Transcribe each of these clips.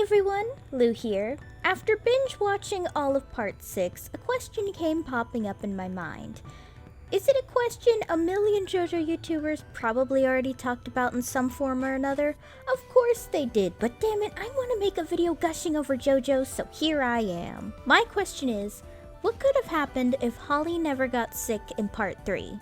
everyone, Lou here. After binge watching all of part 6, a question came popping up in my mind. Is it a question a million JoJo YouTubers probably already talked about in some form or another? Of course they did, but damn it, I want to make a video gushing over JoJo, so here I am. My question is, what could have happened if Holly never got sick in part 3?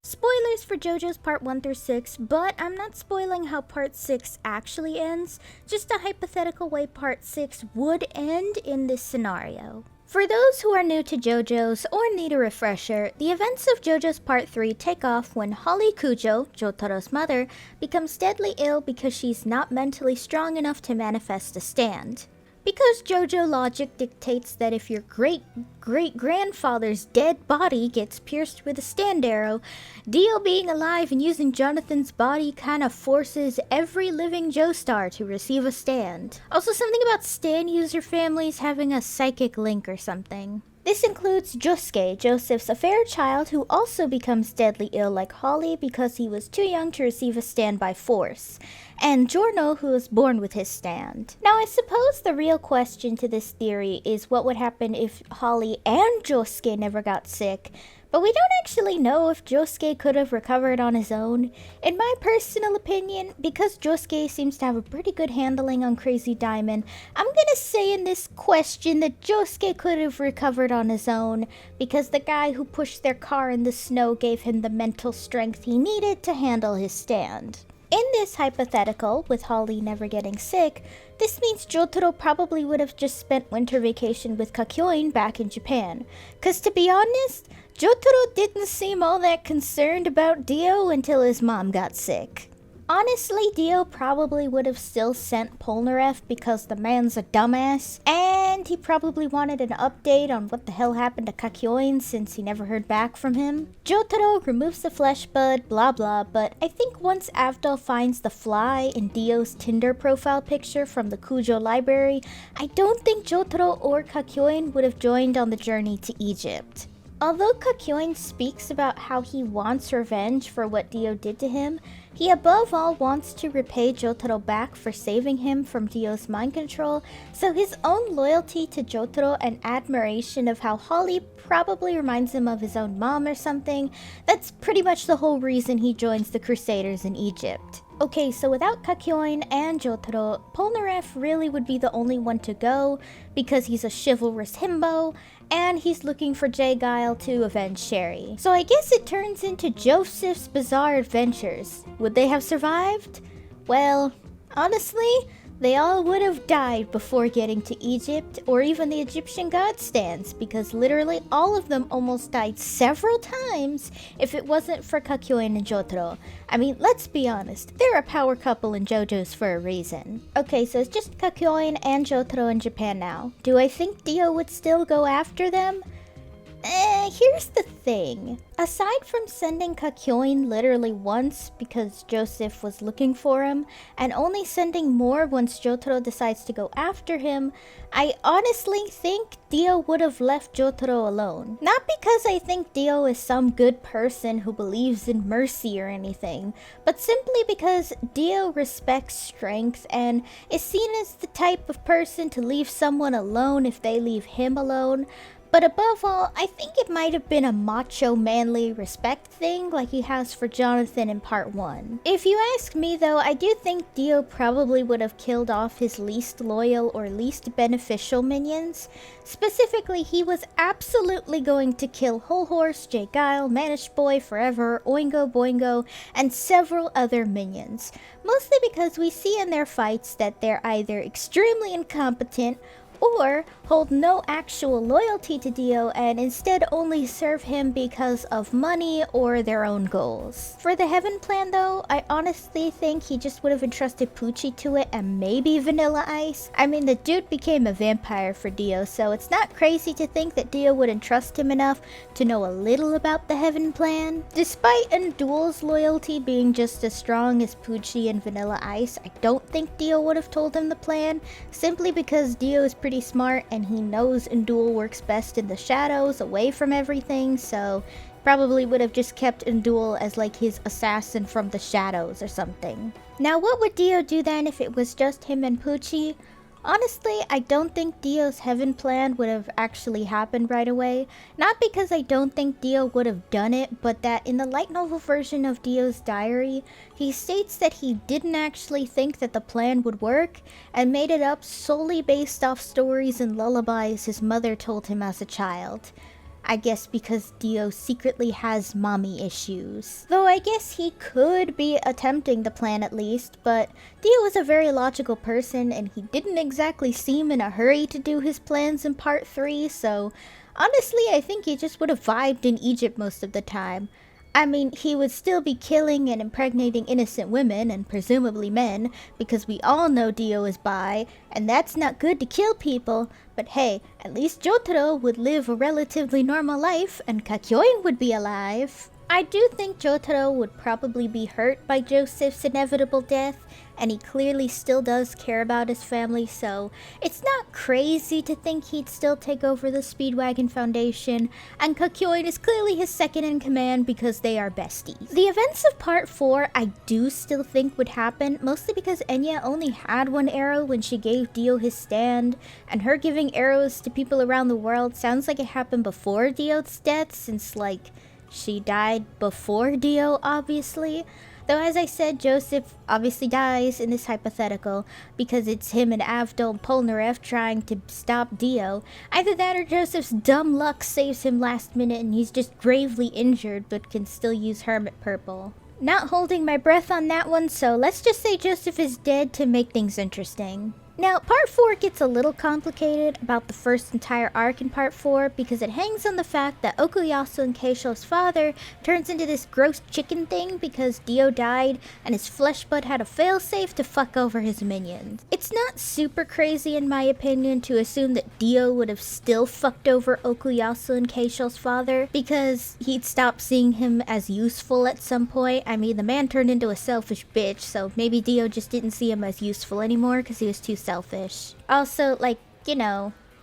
Spoilers for JoJo's part 1 through 6, but I'm not spoiling how part 6 actually ends, just a hypothetical way part 6 would end in this scenario. For those who are new to JoJo's or need a refresher, the events of JoJo's part 3 take off when Holly Kujo, Jotaro's mother, becomes deadly ill because she's not mentally strong enough to manifest a stand. Because JoJo logic dictates that if your great-great-grandfather's dead body gets pierced with a stand arrow, Dio being alive and using Jonathan's body kind of forces every living Joestar to receive a stand. Also something about stand user families having a psychic link or something. This includes Josuke, Joseph's affair child, who also becomes deadly ill like Holly because he was too young to receive a stand by force, and Giorno, who was born with his stand. Now I suppose the real question to this theory is what would happen if Holly and Josuke never got sick, but we don't actually know if Josuke could have recovered on his own. In my personal opinion, because Josuke seems to have a pretty good handling on Crazy Diamond, I'm gonna say in this question that Josuke could have recovered on his own because the guy who pushed their car in the snow gave him the mental strength he needed to handle his stand. In this hypothetical, with Holly never getting sick, this means Jotaro probably would have just spent winter vacation with Kakyoin back in Japan. Cause to be honest, Jotaro didn't seem all that concerned about Dio until his mom got sick. Honestly, Dio probably would have still sent Polnareff because the man's a dumbass, and he probably wanted an update on what the hell happened to Kakyoin since he never heard back from him. Jotaro removes the flesh bud, blah blah, but I think once Avdol finds the fly in Dio's Tinder profile picture from the Kujo library, I don't think Jotaro or Kakyoin would have joined on the journey to Egypt. Although Kakyoin speaks about how he wants revenge for what Dio did to him, he above all wants to repay Jotaro back for saving him from Dio's mind control, so his own loyalty to Jotaro and admiration of how Holly probably reminds him of his own mom or something, that's pretty much the whole reason he joins the Crusaders in Egypt. Okay, so without Kakyoin and Jotaro, Polnareff really would be the only one to go because he's a chivalrous himbo, and he's looking for J-Guile to avenge Sherry. So I guess it turns into Joseph's Bizarre Adventures. Would they have survived? Well, honestly, they all would have died before getting to Egypt, or even the Egyptian god stands, because literally all of them almost died several times if it wasn't for Kakyoin and Jotaro. I mean, let's be honest, they're a power couple in JoJo's for a reason. Okay, so it's just Kakyoin and Jotaro in Japan now. Do I think Dio would still go after them? Here's the thing. Aside from sending Kakyoin literally once because Joseph was looking for him, and only sending more once Jotaro decides to go after him, I honestly think Dio would have left Jotaro alone. Not because I think Dio is some good person who believes in mercy or anything, but simply because Dio respects strength and is seen as the type of person to leave someone alone if they leave him alone. But above all, I think it might have been a macho manly respect thing like he has for Jonathan in part 1. If you ask me though, I do think Dio probably would have killed off his least loyal or least beneficial minions. Specifically, he was absolutely going to kill Whole Horse, J-Guile, Manish Boy, Forever, Oingo Boingo, and several other minions. Mostly because we see in their fights that they're either extremely incompetent or hold no actual loyalty to Dio and instead only serve him because of money or their own goals. For the Heaven Plan though, I honestly think he just would have entrusted Poochie to it and maybe Vanilla Ice. I mean, the dude became a vampire for Dio, so it's not crazy to think that Dio would entrust him enough to know a little about the Heaven Plan. Despite Indul's loyalty being just as strong as Poochie and Vanilla Ice, I don't think Dio would have told him the plan, simply because Dio is pretty smart and he knows Indul works best in the shadows, away from everything, so probably would have just kept Indul as like his assassin from the shadows or something. Now, what would Dio do then if it was just him and Poochie? Honestly, I don't think Dio's heaven plan would have actually happened right away. Not because I don't think Dio would have done it, but that in the light novel version of Dio's diary, he states that he didn't actually think that the plan would work and made it up solely based off stories and lullabies his mother told him as a child. I guess because Dio secretly has mommy issues. Though I guess he could be attempting the plan at least, but Dio was a very logical person and he didn't exactly seem in a hurry to do his plans in part 3, so honestly I think he just would have vibed in Egypt most of the time. I mean, he would still be killing and impregnating innocent women, and presumably men, because we all know Dio is bi, and that's not good to kill people, but hey, at least Jotaro would live a relatively normal life, and Kakyoin would be alive. I do think Jotaro would probably be hurt by Joseph's inevitable death, and he clearly still does care about his family, so it's not crazy to think he'd still take over the Speedwagon Foundation, and Kakyoin is clearly his second in command because they are besties. The events of part 4 I do still think would happen, mostly because Enya only had one arrow when she gave Dio his stand, and her giving arrows to people around the world sounds like it happened before Dio's death, since she died before Dio, obviously. Though as I said, Joseph obviously dies in this hypothetical because it's him and Avdol Polnareff trying to stop Dio. Either that or Joseph's dumb luck saves him last minute and he's just gravely injured but can still use Hermit Purple. Not holding my breath on that one, so let's just say Joseph is dead to make things interesting. Now, part 4 gets a little complicated about the first entire arc in part 4 because it hangs on the fact that Okuyasu and Keisho's father turns into this gross chicken thing because Dio died and his flesh bud had a failsafe to fuck over his minions. It's not super crazy in my opinion to assume that Dio would have still fucked over Okuyasu and Keisho's father because he'd stopped seeing him as useful at some point. I mean, the man turned into a selfish bitch, so maybe Dio just didn't see him as useful anymore because he was too selfish. Also,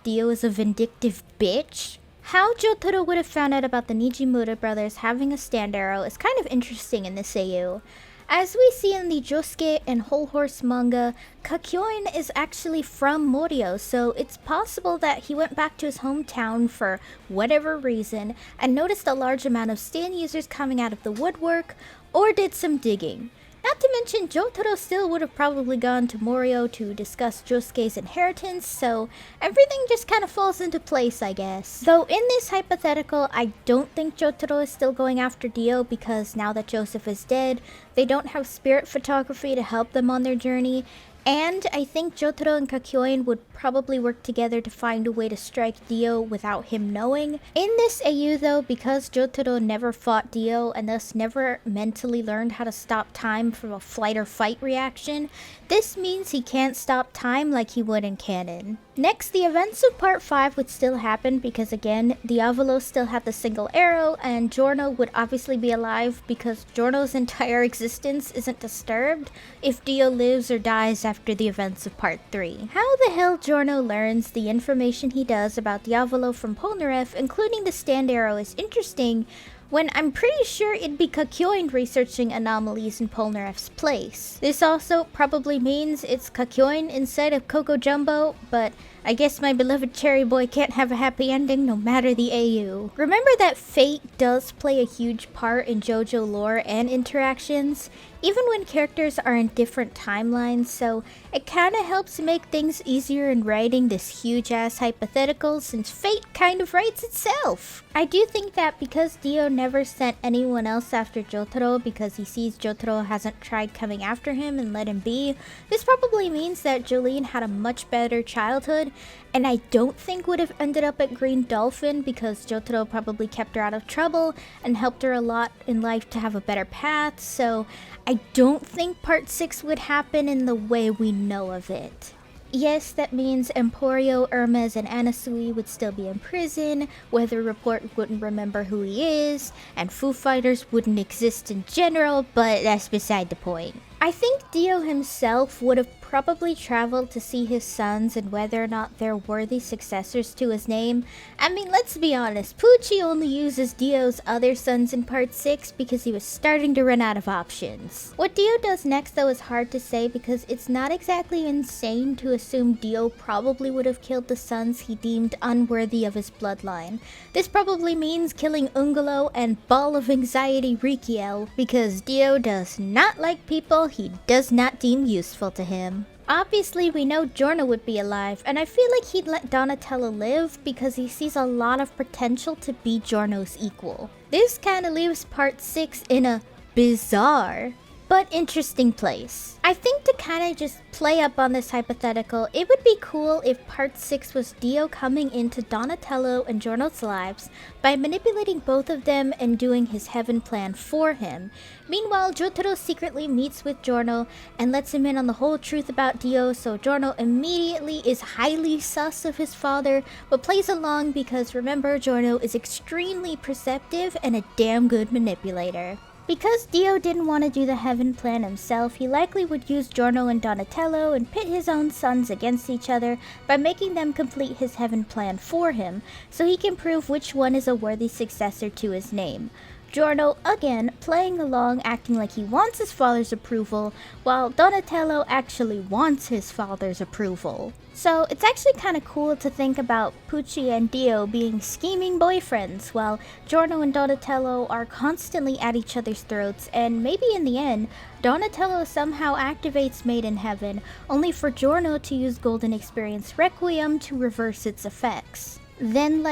Dio is a vindictive bitch. How Jotaro would have found out about the Nijimura brothers having a stand arrow is kind of interesting in this AU. As we see in the Josuke and Whole Horse manga, Kakyoin is actually from Morio, so it's possible that he went back to his hometown for whatever reason and noticed a large amount of stand users coming out of the woodwork, or did some digging. Not to mention, Jotaro still would have probably gone to Morio to discuss Josuke's inheritance, so everything just kind of falls into place, I guess. Though in this hypothetical, I don't think Jotaro is still going after Dio because now that Joseph is dead, they don't have spirit photography to help them on their journey, and I think Jotaro and Kakyoin would probably work together to find a way to strike Dio without him knowing. In this AU though, because Jotaro never fought Dio and thus never mentally learned how to stop time from a flight or fight reaction, this means he can't stop time like he would in canon. Next, the events of part 5 would still happen because again, Diavolo still had the single arrow and Giorno would obviously be alive because Giorno's entire existence isn't disturbed if Dio lives or dies after the events of part 3. How the hell Giorno learns the information he does about Diavolo from Polnareff, including the stand arrow, is interesting when I'm pretty sure it'd be Kakyoin researching anomalies in Polnareff's place. This also probably means it's Kakyoin instead of Coco Jumbo, but I guess my beloved cherry boy can't have a happy ending no matter the AU. Remember that fate does play a huge part in JoJo lore and interactions, even when characters are in different timelines, so it kinda helps make things easier in writing this huge ass hypothetical since fate kind of writes itself. I do think that because Dio never sent anyone else after Jotaro because he sees Jotaro hasn't tried coming after him and let him be, this probably means that Jolene had a much better childhood, and I don't think would have ended up at Green Dolphin because Jotaro probably kept her out of trouble and helped her a lot in life to have a better path, so I don't think part 6 would happen in the way we know of it. Yes, that means Emporio, Hermes, and Anasui would still be in prison, Weather Report wouldn't remember who he is, and Foo Fighters wouldn't exist in general, but that's beside the point. I think Dio himself would have probably traveled to see his sons and whether or not they're worthy successors to his name. I mean, let's be honest, Pucci only uses Dio's other sons in part 6 because he was starting to run out of options. What Dio does next though is hard to say because it's not exactly insane to assume Dio probably would have killed the sons he deemed unworthy of his bloodline. This probably means killing Ungolo and Ball of Anxiety Rikiel because Dio does not like people he does not deem useful to him. Obviously, we know Giorno would be alive, and I feel like he'd let Donatello live because he sees a lot of potential to be Giorno's equal. This kinda leaves part 6 in a bizarre but interesting place. I think to kinda just play up on this hypothetical, it would be cool if part 6 was Dio coming into Donatello and Giorno's lives by manipulating both of them and doing his heaven plan for him. Meanwhile, Jotaro secretly meets with Giorno and lets him in on the whole truth about Dio, so Giorno immediately is highly sus of his father, but plays along because remember, Giorno is extremely perceptive and a damn good manipulator. Because Dio didn't want to do the heaven plan himself, he likely would use Giorno and Donatello and pit his own sons against each other by making them complete his heaven plan for him, so he can prove which one is a worthy successor to his name. Giorno, again, playing along, acting like he wants his father's approval, while Donatello actually wants his father's approval. So it's actually kind of cool to think about Pucci and Dio being scheming boyfriends, while Giorno and Donatello are constantly at each other's throats, and maybe in the end, Donatello somehow activates Made in Heaven, only for Giorno to use Golden Experience Requiem to reverse its effects. Then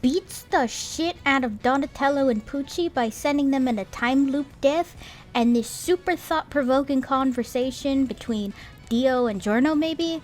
beats the shit out of Donatello and Pucci by sending them in a time loop death, and this super thought-provoking conversation between Dio and Giorno maybe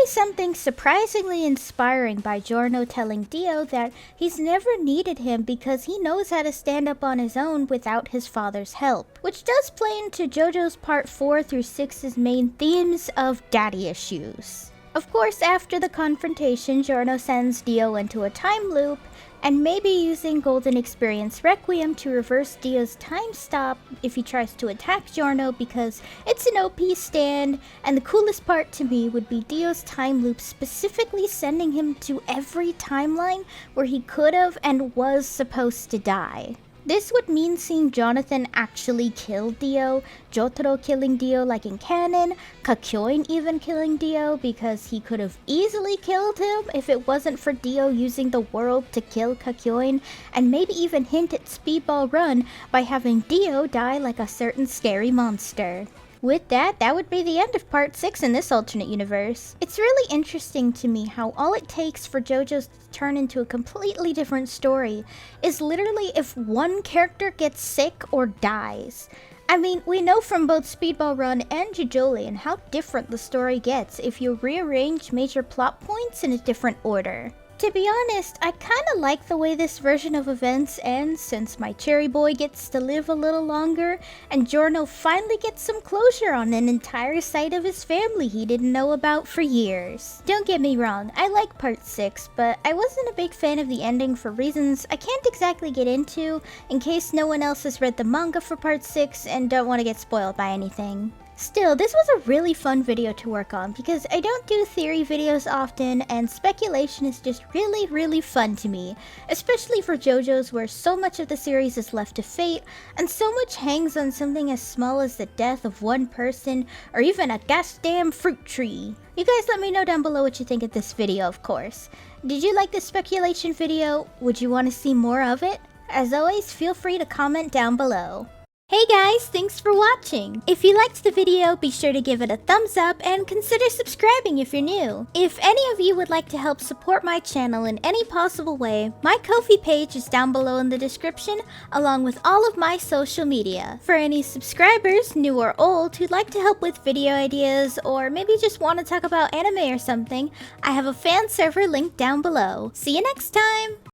something surprisingly inspiring by Giorno telling Dio that he's never needed him because he knows how to stand up on his own without his father's help, which does play into JoJo's part 4 through 6's main themes of daddy issues. Of course, after the confrontation, Giorno sends Dio into a time loop, and maybe using Golden Experience Requiem to reverse Dio's time stop if he tries to attack Giorno because it's an OP stand, and the coolest part to me would be Dio's time loop specifically sending him to every timeline where he could have and was supposed to die. This would mean seeing Jonathan actually kill Dio, Jotaro killing Dio like in canon, Kakyoin even killing Dio because he could have easily killed him if it wasn't for Dio using the world to kill Kakyoin, and maybe even hint at Speedball Run by having Dio die like a certain scary monster. With that would be the end of part 6 in this alternate universe. It's really interesting to me how all it takes for JoJo's to turn into a completely different story is literally if one character gets sick or dies. I mean, we know from both Speedball Run and Jojolion how different the story gets if you rearrange major plot points in a different order. To be honest, I kinda like the way this version of events ends since my cherry boy gets to live a little longer and Giorno finally gets some closure on an entire side of his family he didn't know about for years. Don't get me wrong, I like part 6, but I wasn't a big fan of the ending for reasons I can't exactly get into in case no one else has read the manga for part 6 and don't want to get spoiled by anything. Still, this was a really fun video to work on because I don't do theory videos often and speculation is just really fun to me, especially for JoJo's where so much of the series is left to fate and so much hangs on something as small as the death of one person or even a goddamn fruit tree. You guys let me know down below what you think of this video, of course. Did you like this speculation video? Would you want to see more of it? As always, feel free to comment down below. Hey guys, thanks for watching! If you liked the video, be sure to give it a thumbs up and consider subscribing if you're new. If any of you would like to help support my channel in any possible way, my Ko-fi page is down below in the description, along with all of my social media. For any subscribers, new or old, who'd like to help with video ideas, or maybe just want to talk about anime or something, I have a fan server linked down below. See you next time!